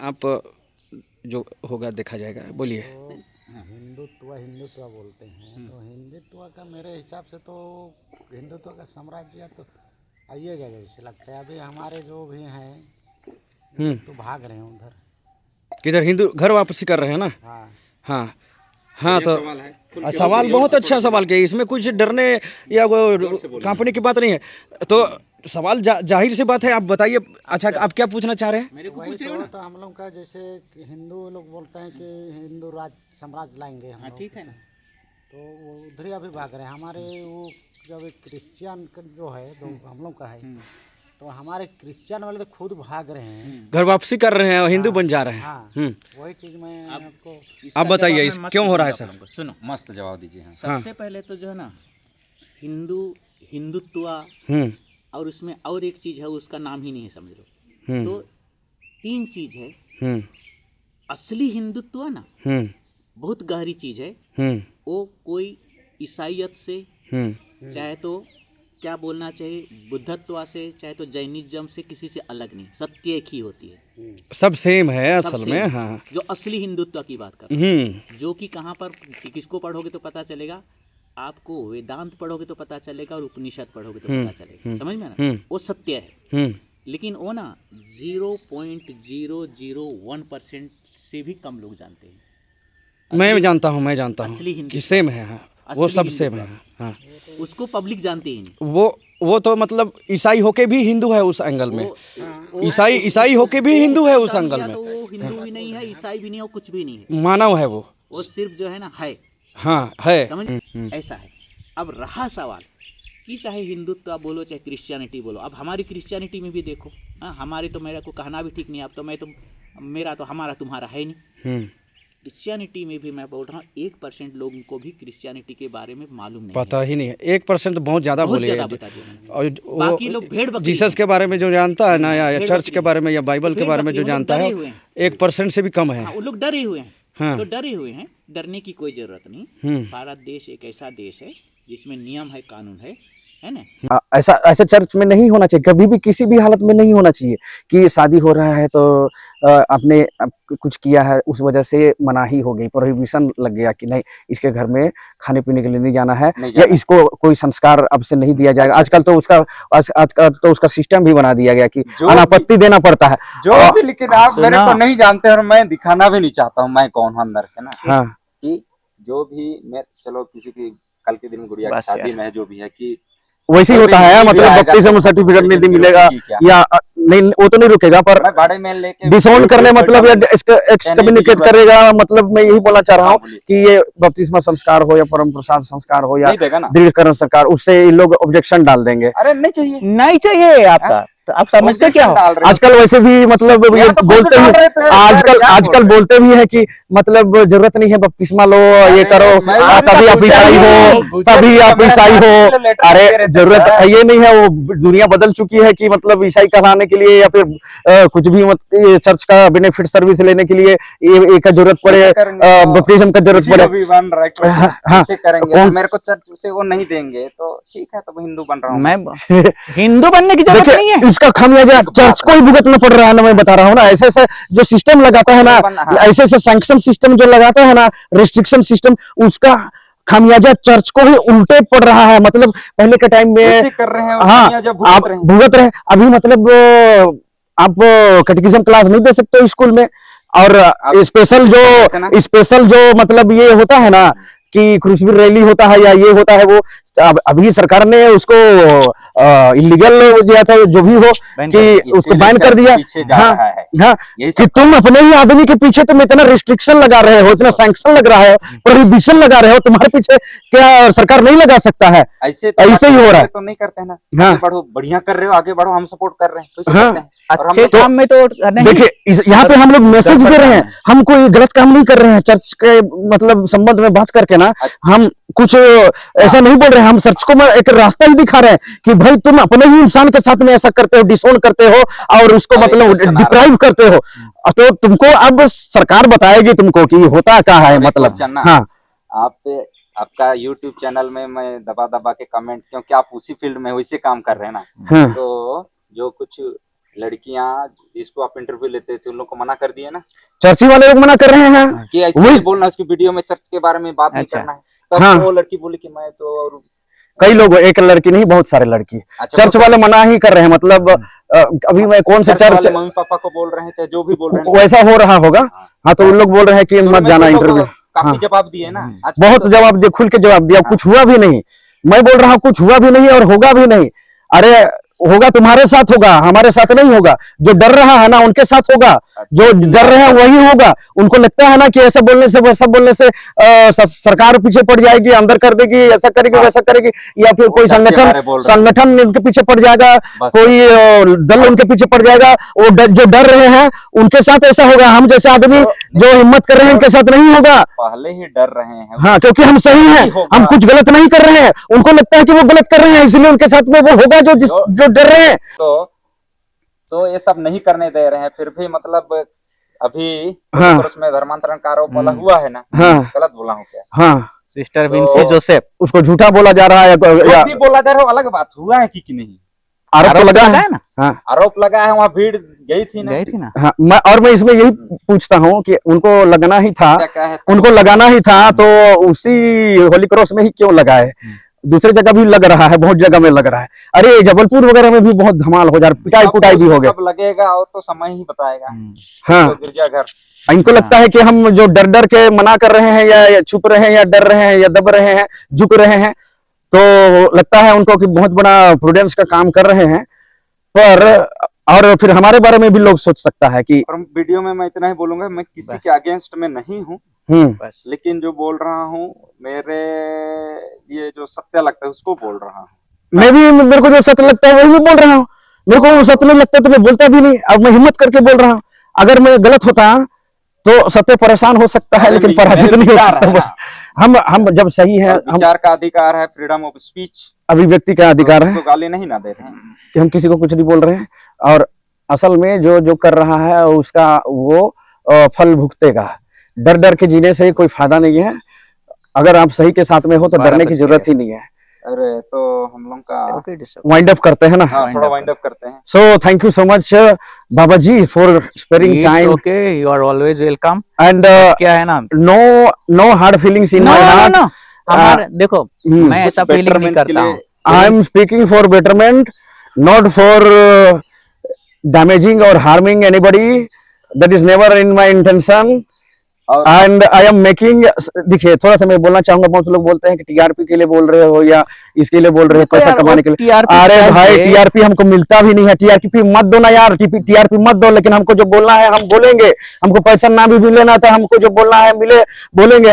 आप जो होगा देखा जाएगा, बोलिए। तो हिंदुत्व हिंदुत्व बोलते हैं, तो हिंदुत्व का मेरे हिसाब से तो हिंदुत्व का साम्राज्य तो आइएगा जैसे लगता है। अभी हमारे जो भी हैं लोग तो भाग रहे हैं उधर। किधर? हिंदू घर वापसी कर रहे हैं ना? हाँ हाँ हाँ। तो सवाल बहुत अच्छा सवाल किया, इसमें कुछ डरने या वो कांपने की बात नहीं है। तो सवाल जाहिर सी बात है, आप बताइए। अच्छा, आप क्या पूछना चाह रहे हैं? मेरे को वही तो हम लोग का जैसे कि हिंदू लोग बोलते हैं कि हिंदू राज साम्राज्य लाएंगे हम लोग, ठीक है ना। तो वो उधर ही अभी भाग रहे हैं। हमारे वो जब क्रिश्चियन जो है तो हम लोग का है, तो हमारे क्रिश्चियन वाले तो खुद भाग रहे हैं, घर वापसी कर रहे हैं और हिंदू बन जा रहे हैं। हाँ वही चीज़ मैं आपको आप बताइए इस क्यों हो रहा है सर? सुनो, मस्त जवाब दीजिए। हाँ। सबसे पहले तो जो है ना, हिंदुत्व और उसमें और एक चीज है, उसका नाम ही नहीं है, समझ लो। तो तीन चीज है। असली हिंदुत्व ना बहुत गहरी चीज है। वो कोई ईसाइयत से, चाहे तो क्या बोलना चाहिए, बुद्धत्व से, चाहे तो जैनिज्म से, किसी से अलग नहीं, सत्य एक ही होती है, सब सेम है असल में। हाँ, जो असली हिंदुत्व की बात कर रहे हैं, जो कि कहाँ पर किसको पढ़ोगे तो पता चलेगा आपको, वेदांत पढ़ोगे तो पता चलेगा और उपनिषद पढ़ोगे तो पता चलेगा, समझ में ना। वो सत्य है, लेकिन वो ना 0.001% से भी कम लोग जानते हैं। मैं जानता हूँ असली कि हिंदुत्व सेम है। हाँ, वो सब सेम है। हाँ, उसको पब्लिक जानते ही नहीं। वो तो मतलब ईसाई होके भी हिंदू है उस एंगल में। ईसाई होके भी हिंदू है उस एंगल में। तो वो हिंदू भी नहीं है, ईसाई भी नहीं है, कुछ भी नहीं है, मानव है वो सिर्फ जो है ना है। हाँ है, समझ, ऐसा है। अब रहा सवाल कि चाहे हिंदुत्व आप बोलो, चाहे क्रिश्चियनिटी बोलो, अब हमारी क्रिश्चियनिटी में भी देखो। हाँ, हमारे तो, मेरे को कहना भी ठीक नहीं, अब तो मैं तो, मेरा तो हमारा तुम्हारा है नहीं। क्रिश्चियनिटी में भी मैं बोल रहा हूँ 1% लोगों को भी क्रिश्चियनिटी के बारे में मालूम नहीं, पता ही नहीं है। 1% बहुत ज़्यादा बोले। बता दिया। और बाकी लोग भेड़ बकरी जीसस के बारे में जो जानता है ना, या चर्च के बारे में या बाइबल के बारे में जो जानता है, 1% से भी कम है। वो लोग डरे हुए हैं। हाँ। तो डरे हुए हैं, डरने की कोई जरूरत नहीं। भारत देश एक ऐसा देश है जिसमें नियम है, कानून है ना। ऐसा चर्च में नहीं होना चाहिए, कभी भी किसी भी हालत में नहीं होना चाहिए कि शादी हो रहा है तो आपने कुछ किया है उस वजह से मनाही हो गई, प्रोहिबिशन लग गया कि नहीं इसके घर में खाने पीने के लिए नहीं जाना है, या इसको कोई संस्कार अब से नहीं दिया जाएगा। आजकल तो उसका सिस्टम भी बना दिया गया कि अनापत्ति देना पड़ता है जो भी। लेकिन आप मेरे को नहीं जानते और मैं दिखाना भी नहीं चाहता हूँ मैं कौन हूँ अंदर से ना। हाँ, कि जो भी मैं, चलो किसी की कल के दिन गुड़िया की शादी में जो भी है कि वैसे ही होता है। मतलब बपतिस्म सर्टिफिकेट नहीं मिलेगा या नहीं, वो तो नहीं रुकेगा, पर भाड़े में लेके डिसोन करने मतलब या एक्सकम्युनिकेट करेगा। मतलब मैं यही बोलना चाह रहा हूँ कि ये बपतिस्मा संस्कार हो या परम प्रसाद संस्कार हो या दृढ़करण संस्कार, उससे ये लोग ऑब्जेक्शन डाल देंगे। अरे नहीं चाहिए, नहीं चाहिए आपका, तो आप समझते क्या हो? आजकल वैसे भी मतलब ये बोलते ही, आजकल बोलते भी है कि मतलब जरूरत नहीं है बपतिस्मा लो, ये करो तभी आप ईसाई हो, तभी आप ईसाई हो। अरे जरूरत ये नहीं है, वो दुनिया बदल चुकी है कि मतलब ईसाई कहलाने के लिए या फिर कुछ भी चर्च का बेनिफिट सर्विस लेने के लिए ये का जरूरत पड़े, बपतिस्म का जरूरत पड़े। हाँ, करेंगे मेरे को चर्च से वो नहीं देंगे तो ठीक है, तो हिंदू बन रहा हूँ मैं। हिंदू बनने की जरूरत नहीं है, इसका खामियाजा चर्च को ही भुगतना पड़ रहा है ना। मैं बता रहा हूँ ना, ऐसे ऐसे जो सिस्टम लगाता है ना, ऐसे ऐसे सैंक्शन सिस्टम जो लगाता है ना, रिस्ट्रिक्शन सिस्टम, उसका खामियाजा चर्च को ही उल्टे पड़ रहा है। मतलब पहले के टाइम में कर रहे हैं, हाँ आप भुगत रहे। अभी मतलब आप कैटेकिज्म क्लास नहीं दे सकते स्कूल में, और स्पेशल जो मतलब ये होता है ना कि क्रूसबी रैली होता है या ये होता है, वो अभी सरकार ने उसको इलीगल जो भी हो कि उसको बैन कर दिया। हाँ, कि तुम अपने ही आदमी के पीछे तुम इतना रिस्ट्रिक्शन लगा रहे हो, इतना सैंक्शन लग रहा है, प्रोहिबिशन लगा रहे हो, तुम्हारे पीछे क्या सरकार नहीं लगा सकता है? ऐसे ही हो रहा है। तो नहीं करते हैं ना। हाँ, बढ़ो, बढ़िया कर रहे हो, आगे बढ़ो, हम सपोर्ट कर रहे हैं। हाँ, अच्छे काम में तो देखिए यहाँ पे हम लोग मैसेज दे रहे हैं, हम कोई गलत काम नहीं कर रहे हैं। चर्च के मतलब संबंध में बात करके ना हम कुछ ऐसा नहीं बोल रहे हैं, हम चर्च को एक रास्ता ही दिखा रहे हैं कि भाई तुम अपने ही इंसान के साथ में ऐसा करते हो, डिसोन करते हो और उसको मतलब डिप्राइव करते हो, तो तुमको अब सरकार बताएगी तुमको कि होता क्या है। मतलब हाँ, आपका YouTube चैनल में मैं दबा दबा के कमेंट, क्योंकि आप उसी फील्ड में वैसे काम कर रहे हैं ना, तो जो कुछ लड़कियां जिसको आप इंटरव्यू लेते थे उन लोग को मना कर दिए ना चर्ची वाले लोग मना कर रहे हैं कि ऐसे वही- नहीं बोलना, उसकी वीडियो में चर्च के बारे में बात नहीं अच्छा। करना है। तब हाँ। वो लड़की बोली कि मैं तो और कई लोग, एक लड़की नहीं बहुत सारे लड़की अच्छा, चर्च वाले मना ही कर रहे हैं। मतलब अभी मैं कौन से चर्च वाले चर्च मम्मी पापा को बोल रहे हैं, चाहे जो भी बोल रहे हैं। वैसा हो रहा होगा। हाँ तो उन लोग बोल रहे हैं कि शुरू मत में जाना तो लोग इंटरव्यू। काफी हाँ। जवाब दिए ना, आज बहुत जवाब दिया, खुल के जवाब दिया, कुछ हुआ भी नहीं। मैं बोल रहा हूँ कुछ हुआ भी नहीं और होगा भी नहीं। अरे होगा तुम्हारे साथ होगा, हमारे साथ नहीं होगा। जो डर रहा है ना उनके साथ होगा, जो डर रहे हैं वही होगा। उनको लगता है ना कि ऐसा बोलने से वैसा बोलने से सरकार पीछे पड़ जाएगी, अंदर कर देगी, ऐसा करेगी वैसा करेगी, या फिर कोई डर के बारे बोल रहे हैं। संगठन इनके पीछे पड़ जाएगा, बस। कोई दल उनके पीछे पड़ जाएगा। वो जो डर रहे हैं उनके साथ ऐसा होगा। हम जैसे आदमी जो हिम्मत कर रहे हैं उनके साथ नहीं होगा। पहले ही डर रहे हैं। हाँ क्योंकि हम सही हैं, होगा। हम कुछ गलत नहीं कर रहे हैं। उनको लगता है कि वो गलत कर रहे हैं, इसलिए उनके साथ में वो होगा जो डर रहे हैं। तो ये सब नहीं करने दे रहे हैं, फिर भी मतलब अभी हाँ। उसमें धर्मांतरण का आरोप वाला हुआ है ना। हाँ। गलत बोला हूँ क्या? हाँ सिस्टर तो- विंसी जोसेफ उसको झूठा बोला जा रहा है जो या भी बोला जा रहा है वो अलग बात, हुआ है कि नहीं आरोप तो लगा है ना, हाँ आरोप लगा है, वहाँ भीड़ गई थी ना। गई थी ना। हाँ। मैं इसमें यही पूछता हूँ कि उनको लगना ही था, क्या है उनको लगाना ही था तो उसी होली क्रॉस में ही क्यों लगा है? दूसरे जगह भी लग रहा है, बहुत जगह में लग रहा है। अरे जबलपुर वगैरह में भी बहुत धमाल हो जा रहा है, पिटाई कुटाई भी हो गया। कब लगेगा वो तो समय ही बताएगा। हाँ तो गिरजाघर इनको लगता है कि हम जो डर डर के मना कर रहे हैं या छुप रहे हैं या डर रहे हैं या दब रहे हैं, झुक रहे हैं, तो लगता है उनको कि बहुत बड़ा प्रूडेंस का काम कर रहे हैं। पर और फिर हमारे बारे में भी लोग सोच सकता है कि और वीडियो में मैं इतना ही बोलूंगा, मैं किसी बस। के अगेंस्ट में नहीं हूँ, बस लेकिन जो बोल रहा हूँ मेरे लिए जो सत्य लगता है उसको बोल रहा हूँ। मेरे को जो सत्य लगता है वही मैं बोल रहा हूँ। मेरे को वो सत्य नहीं लगता तो मैं बोलता भी नहीं। अब मैं हिम्मत करके बोल रहा हूँ। अगर मैं गलत होता तो सत्य परेशान हो सकता है, लेकिन पराजित नहीं हो सकता। हम जब सही है, हम विचार का अधिकार है, फ्रीडम ऑफ स्पीच, अभिव्यक्ति का अधिकार है, तो गाली नहीं ना दे रहे हैं। कि हम किसी को कुछ नहीं बोल रहे हैं। और असल में जो कर रहा है उसका वो फल भुगतेगा। डर डर के जीने से कोई फायदा नहीं है। अगर आप सही के साथ में हो तो डरने की जरूरत ही नहीं है। अरे तो हम लोग का वाइंड अप करते हैं ना। हाँ, थोड़ा वाइंड अप करते हैं। So thank you so much Baba ji for sparing time okay, you are always welcome. and क्या है ना, no hard feelings in my heart. हमारे देखो हम्म, मैं ऐसा कुछ फीलिंग नहीं betterment के करता लिए- हूँ। I am speaking for betterment, not for damaging or harming anybody. That is never in my intention. और एंड आई एम मेकिंग, देखिए थोड़ा सा मैं बोलना चाहूंगा। बहुत से लोग बोलते हैं कि टीआरपी के लिए बोल रहे हो या इसके लिए बोल रहे हो, पैसा यार, कमाने के वो लिए। TRP अरे भाई चाहिए। टीआरपी हमको मिलता भी नहीं है। टीआरपी मत दो ना यार, टीआरपी मत दो, लेकिन हमको जो बोलना है हम बोलेंगे। हमको पैसा ना भी मिले ना तो हमको जो बोलना है मिले बोलेंगे।